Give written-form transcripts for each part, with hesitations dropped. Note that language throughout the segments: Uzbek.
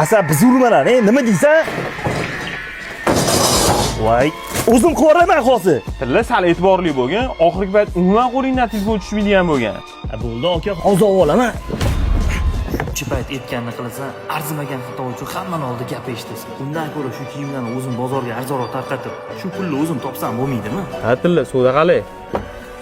Asa biz urmalar, nima deysan? Voy, o'zim qo'raman hozir. Tilla sal e'tiborli bo'lgan, oxirgi payt umuman qo'lingdan telefon tushmaydigan bo'lgan. Bo'ldi aka, hozir olaman. Shu payt aytganini qilasan, arzimagan xato uchun hammani oldida gap eshitasan. Undan ko'ra shu kiyimlarni o'zim bozorga arzonroq tarqatib, shu pulni o'zim topsam bo'lmaydimi? Ha, Tilla, savdo qalay?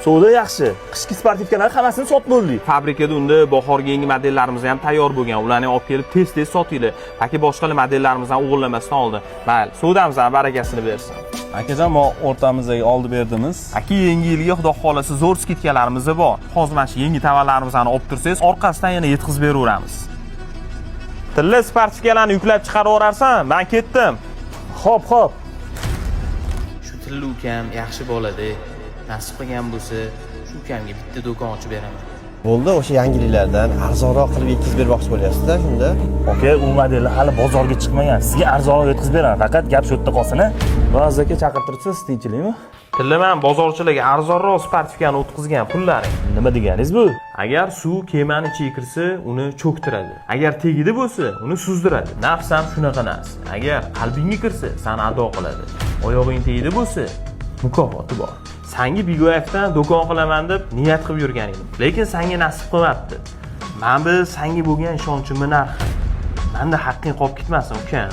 Savdo yaxshi. Qishki sportivkalar hammasini sotib bo'ldik. Fabrikada unda bahorgi yangi modellarimiz ham tayyor bo'lgan. Ularni olib kelib tez-tez sotinglar. Yoki boshqa modellarimizni o'g'irlamasdan oldin. Mayli, savdamiz ham barakasini bersin. Akajon, bu o'rtamizdagi oldi berdimiz. Aka, yangi yilga xudo xolasa zo'r skidkalarimiz bor. Hozir mana shu yangi tovarlarimizni olib tursangiz, orqasidan yana yetkazib beraveramiz. Tilla sportivkalarni yuklab chiqaraverarsan, men ketdim. Xo'p. Shu Tilla ukam yaxshi bo'ladi. Nasib qilgan bo'lsa, shu ukamga bitta do'kon ochib beraman. Bo'ldi, o'sha yangiliklardan arzonroq qilib yetkazib bermoqchi bo'lyapsiz-da shunda. Aka, u modellar hali bozorga chiqmagan. Sizga arzonroq yetkazib beraman. Faqat gap shu yerda qolsin. Roz aka chaqirtirsiz, tinchlikmi? Tilla, men bozorchilarga arzonroq sportivkani o'tkazgan pullaring. Nima deganingiz bu? Agar suv kemani ichiga kirsa, uni cho'ktiradi. Agar tegida bo'lsa, uni suzdiradi. Nafs ham shunaqa narsa. Agar qalbingga kirsa, seni ado qiladi. Oyog'ing tegida bo'lsa, mukofoti bor. Senga Bigoyevdan do'kon qilaman deb niyat qilib yurgan edim. Lekin senga nasib qilmabdi. Men bu senga bo'lgan ishonchimni narxi. Menda haqqing qolib ketmasin, ukam.